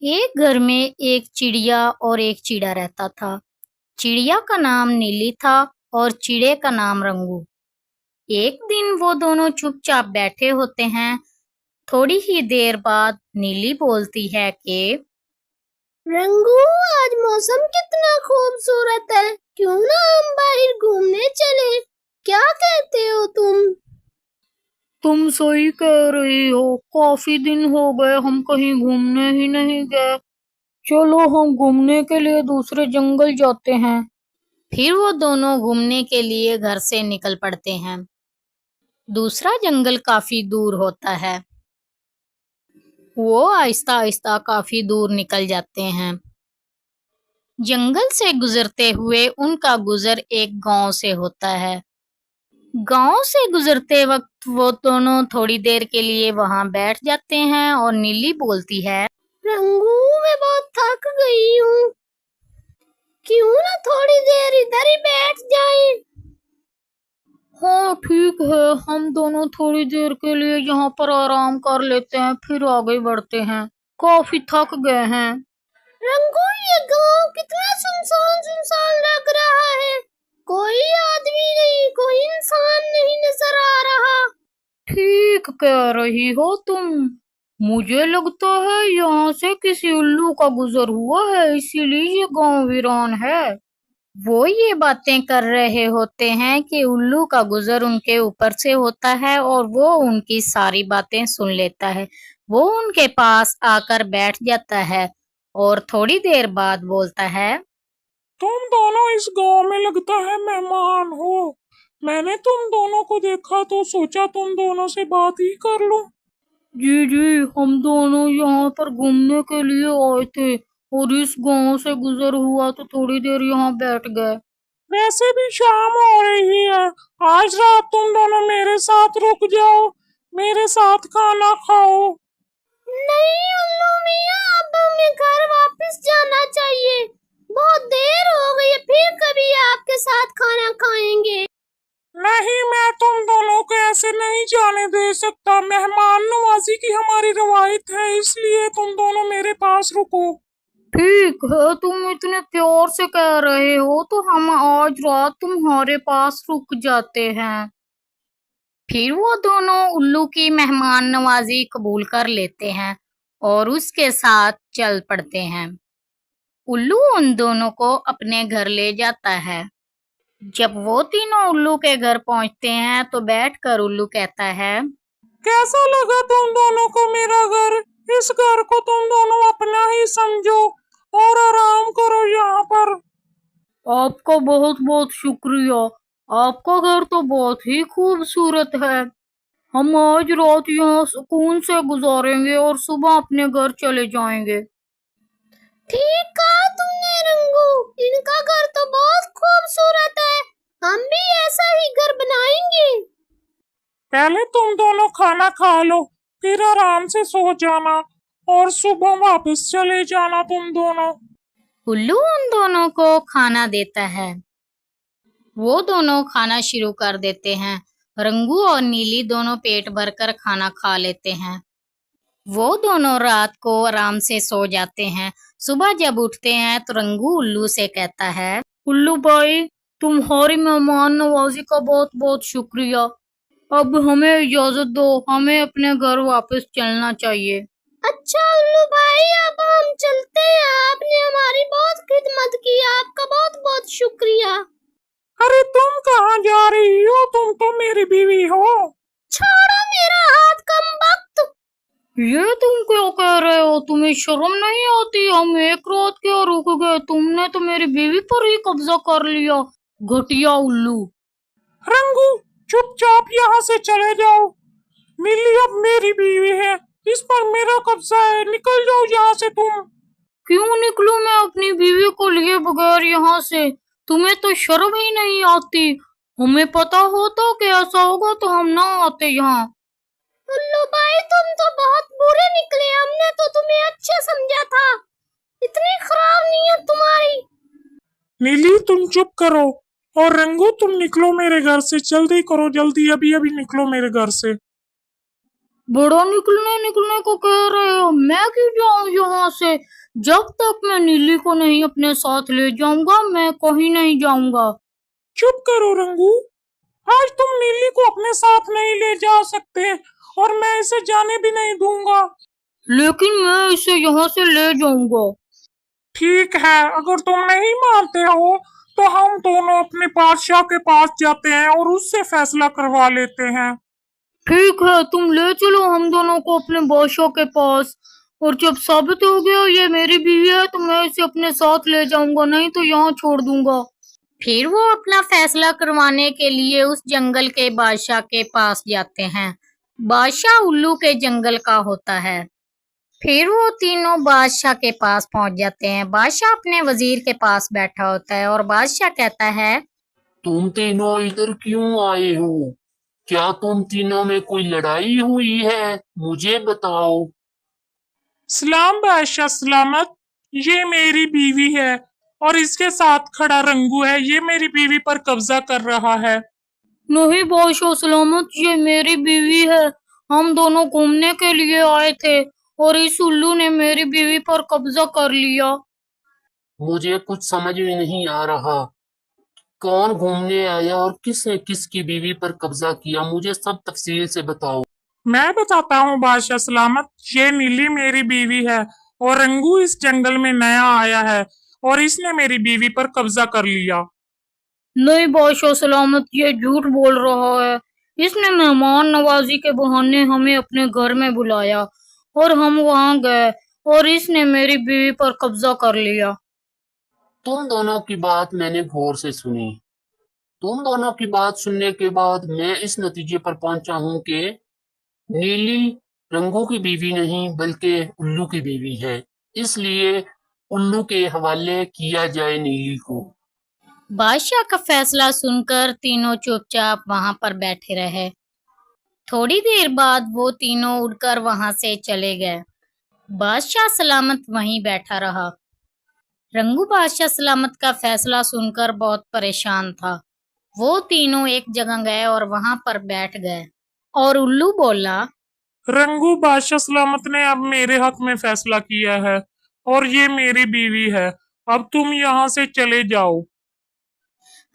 एक घर में एक चिड़िया और एक चीड़ा रहता था। चिड़िया का नाम नीली था और चिड़े का नाम रंगू। एक दिन वो दोनों चुपचाप बैठे होते हैं। थोड़ी ही देर बाद नीली बोलती है कि रंगू, आज मौसम कितना खूबसूरत है, क्यों ना हम बाहर घूमने चले? क्या कहते हो तुम सही कह रही हो, काफी दिन हो गए हम कहीं घूमने ही नहीं गए। चलो हम घूमने के लिए दूसरे जंगल जाते हैं। फिर वो दोनों घूमने के लिए घर से निकल पड़ते हैं। दूसरा जंगल काफी दूर होता है। वो आहिस्ता आहिस्ता काफी दूर निकल जाते हैं। जंगल से गुजरते हुए उनका गुजर एक गांव से होता है। गांव से गुजरते वक्त वो दोनों थोड़ी देर के लिए वहां बैठ जाते हैं और नीली बोलती है, रंगू, मैं बहुत थक गई हूँ, क्यों ना थोड़ी देर इधर ही बैठ जाएं? हाँ ठीक है, हम दोनों थोड़ी देर के लिए यहाँ पर आराम कर लेते हैं, फिर आगे बढ़ते हैं। काफी थक गए हैं। रंगू, ये गांव कितना सुनसान सुनसान लग रहा है। कोई आदमी नहीं, कोई इंसान नहीं नजर आ रहा। ठीक कह रही हो तुम। मुझे लगता है यहाँ से किसी उल्लू का गुजर हुआ है, इसीलिए ये गांव वीरान है। वो ये बातें कर रहे होते हैं कि उल्लू का गुजर उनके ऊपर से होता है और वो उनकी सारी बातें सुन लेता है। वो उनके पास आकर बैठ जाता है और थोड़ी देर बाद बोलता है, तुम दोनों इस गांव में लगता है मेहमान हो। मैंने तुम दोनों को देखा तो सोचा तुम दोनों से बात ही कर लूं। जी जी, हम दोनों यहाँ पर घूमने के लिए आए थे और इस गांव से गुजर हुआ तो थोड़ी देर यहाँ बैठ गए। वैसे भी शाम हो रही है, आज रात तुम दोनों मेरे साथ रुक जाओ, मेरे साथ खाना खाओ। नहीं उल्लू मियाँ, अब हमें घर वापस जाना चाहिए। बहुत देर हो गई है, फिर कभी आपके साथ खाना खाएंगे। नहीं, मैं तुम दोनों को ऐसे नहीं जाने दे सकता। मेहमान नवाजी की हमारी रवायत है, इसलिए तुम दोनों मेरे पास रुको। ठीक है, तुम इतने प्यार से कह रहे हो तो हम आज रात तुम्हारे पास रुक जाते हैं। फिर वो दोनों उल्लू की मेहमान नवाजी कबूल कर लेते हैं और उसके साथ चल पड़ते हैं। उल्लू उन दोनों को अपने घर ले जाता है। जब वो तीनों उल्लू के घर पहुंचते हैं तो बैठकर उल्लू कहता है, कैसा लगा तुम दोनों को मेरा घर? इस घर को तुम दोनों अपना ही समझो और आराम करो यहाँ पर। आपका बहुत बहुत शुक्रिया। आपका घर तो बहुत ही खूबसूरत है। हम आज रात यहाँ सुकून से गुजारेंगे और सुबह अपने घर चले जाएंगे। ठीक कहा तुमने रंगू, इनका घर तो बहुत खूबसूरत है। हम भी ऐसा ही घर बनाएंगे। पहले तुम दोनों खाना खा लो, फिर आराम से सो जाना और सुबह वापस चले जाना तुम दोनों। उल्लू उन दोनों को खाना देता है। वो दोनों खाना शुरू कर देते हैं। रंगू और नीली दोनों पेट भरकर खाना खा लेते हैं। वो दोनों रात को आराम से सो जाते हैं। सुबह जब उठते हैं तो रंगू उल्लू से कहता है, उल्लू भाई, तुम्हारी मेहमान नवाजी का बहुत बहुत शुक्रिया। अब हमें इजाजत दो, हमें अपने घर वापस चलना चाहिए। अच्छा उल्लू भाई, अब हम चलते हैं। आपने हमारी बहुत खिदमत की, आपका बहुत बहुत शुक्रिया। अरे तुम कहाँ जा रही हो? तुम तो मेरी बीवी हो। छोड़ो मेरा हाथ, कम वक्त। ये तुम क्या कह रहे हो? तुम्हें शर्म नहीं आती? हम एक रात क्या रुक गए, तुमने तो मेरी बीवी पर ही कब्जा कर लिया, घटिया उल्लू। रंगू, चुपचाप यहाँ से चले जाओ। नीली अब मेरी बीवी है, इस पर मेरा कब्जा है। निकल जाओ यहाँ से तुम। क्यों निकलूं मैं अपनी बीवी को लिए बगैर यहाँ से? तुम्हें तो शर्म ही नहीं आती। हमें पता होता कि ऐसा होगा तो हम ना आते यहाँ। उल्लू भाई, तुम तो बहुत बुरे निकले। हमने तो तुम्हें अच्छा समझा था। इतनी खराब नीयत तुम्हारी। नीली तुम चुप करो और रंगू तुम निकलो मेरे घर से। जल्दी करो, जल्दी, अभी अभी निकलो मेरे घर से। बड़ा निकलने को कह रहे हो, मैं क्यों जाऊं यहाँ से? जब तक मैं नीली को नहीं अपने साथ ले जाऊंगा मैं कहीं नहीं जाऊंगा। चुप करो रंगू, आज तुम नीली को अपने साथ नहीं ले जा सकते और मैं इसे जाने भी नहीं दूंगा। लेकिन मैं इसे यहाँ से ले जाऊंगा। ठीक है, अगर तुम नहीं मानते हो तो हम दोनों अपने बादशाह के पास जाते हैं और उससे फैसला करवा लेते हैं। ठीक है, तुम ले चलो हम दोनों को अपने बादशाह के पास, और जब साबित हो गया ये मेरी बीवी है तो मैं इसे अपने साथ ले जाऊंगा, नहीं तो यहाँ छोड़ दूंगा। फिर वो अपना फैसला करवाने के लिए उस जंगल के बादशाह के पास जाते हैं। बादशाह उल्लू के जंगल का होता है। फिर वो तीनों बादशाह के पास पहुंच जाते हैं। बादशाह अपने वजीर के पास बैठा होता है और बादशाह कहता है, तुम तीनों इधर क्यों आए हो? क्या तुम तीनों में कोई लड़ाई हुई है? मुझे बताओ। सलाम बादशाह सलामत, ये मेरी बीवी है और इसके साथ खड़ा रंगू है, ये मेरी बीवी पर कब्जा कर रहा है। नहीं बादशाह सलामत, ये मेरी बीवी है। हम दोनों घूमने के लिए आए थे और इस उल्लू ने मेरी बीवी पर कब्जा कर लिया। मुझे कुछ समझ में नहीं आ रहा। कौन घूमने आया और किसने किसकी बीवी पर कब्जा किया? मुझे सब तफसील से बताओ। मैं बताता हूँ बादशाह सलामत, ये नीली मेरी बीवी है और रंगू इस जंगल में नया आया है और इसने मेरी बीवी पर कब्जा कर लिया। नहीं बादशाह सलामत, ये झूठ बोल रहा है। इसने मेहमान नवाजी के बहाने हमें अपने घर में बुलाया और हम वहां गए और इसने मेरी बीवी पर कब्जा कर लिया। तुम दोनों की बात मैंने गौर से सुनी। तुम दोनों की बात सुनने के बाद मैं इस नतीजे पर पहुंचा हूं कि नीली रंगू की बीवी नहीं बल्कि उल्लू की बीवी है, इसलिए उल्लू के हवाले किया जाए नीली को। बादशाह का फैसला सुनकर तीनों चुपचाप वहां पर बैठे रहे। थोड़ी देर बाद वो तीनों उड़कर वहां से चले गए। बादशाह सलामत वहीं बैठा रहा। रंगू बादशाह सलामत का फैसला सुनकर बहुत परेशान था। वो तीनों एक जगह गए और वहां पर बैठ गए और उल्लू बोला, रंगू बादशाह सलामत ने अब मेरे हक में फैसला किया है और ये मेरी बीवी है, अब तुम यहाँ से चले जाओ।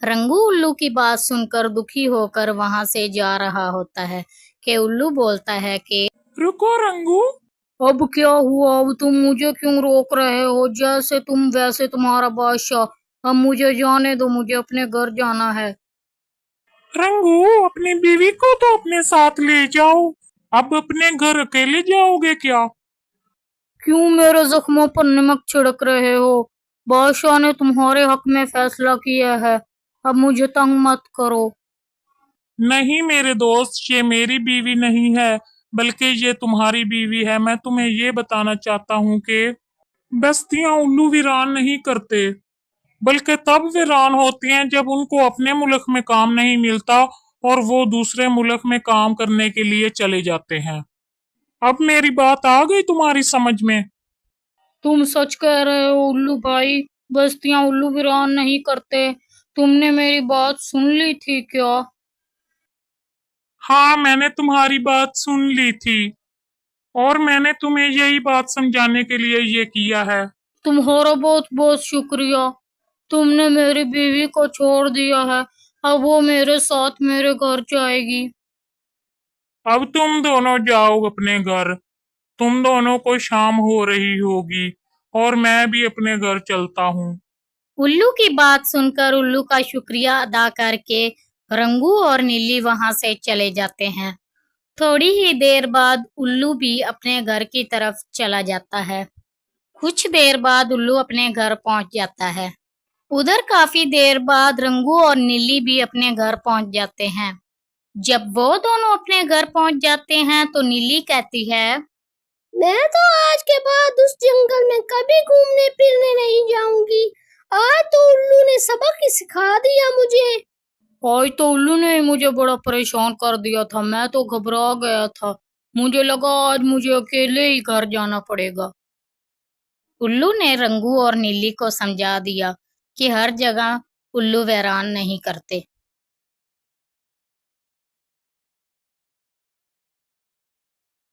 रंगू उल्लू की बात सुनकर दुखी होकर वहां से जा रहा होता है कि उल्लू बोलता है कि रुको रंगू, अब क्या हुआ? अब तुम मुझे क्यों रोक रहे हो? जैसे तुम वैसे तुम्हारा बादशाह। अब मुझे जाने दो, मुझे अपने घर जाना है। रंगू अपनी बीवी को तो अपने साथ ले जाओ, अब अपने घर अकेले जाओगे क्या? क्यों मेरे जख्मों पर नमक छिड़क रहे हो? बादशाह ने तुम्हारे हक में फैसला किया है, अब मुझे तंग मत करो। नहीं मेरे दोस्त, ये मेरी बीवी नहीं है बल्कि ये तुम्हारी बीवी है। मैं तुम्हें ये बताना चाहता हूँ कि बस्तियां उल्लू वीरान नहीं करते, बल्कि तब वीरान होती हैं जब उनको अपने मुल्क में काम नहीं मिलता और वो दूसरे मुल्क में काम करने के लिए चले जाते हैं। अब मेरी बात आ गई तुम्हारी समझ में? तुम सच कह रहे हो उल्लू भाई, बस्तियां उल्लू वीरान नहीं करते। तुमने मेरी बात सुन ली थी क्या? हाँ, मैंने तुम्हारी बात सुन ली थी और मैंने तुम्हें यही बात समझाने के लिए ये किया है। तुम्हारा बहुत बहुत शुक्रिया। तुमने मेरी बीवी को छोड़ दिया है, अब वो मेरे साथ मेरे घर जाएगी। अब तुम दोनों जाओ अपने घर, तुम दोनों को शाम हो रही होगी और मैं भी अपने घर चलता हूँ। उल्लू की बात सुनकर उल्लू का शुक्रिया अदा करके रंगू और नीली वहां से चले जाते हैं। थोड़ी ही देर बाद उल्लू भी अपने घर की तरफ चला जाता है। कुछ देर बाद उल्लू अपने घर पहुंच जाता है। उधर काफी देर बाद रंगू और नीली भी अपने घर पहुंच जाते हैं। जब वो दोनों अपने घर पहुंच जाते हैं तो नीली कहती है, मैं तो आज के बाद उस जंगल में कभी घूमने फिरने नहीं जाऊंगी। आज तो उल्लू ने सबक ही सिखा दिया मुझे। आज तो उल्लू ने मुझे बड़ा परेशान कर दिया था, मैं तो घबरा गया था। मुझे लगा आज मुझे अकेले ही घर जाना पड़ेगा। उल्लू ने रंगू और नीली को समझा दिया कि हर जगह उल्लू वैरान नहीं करते।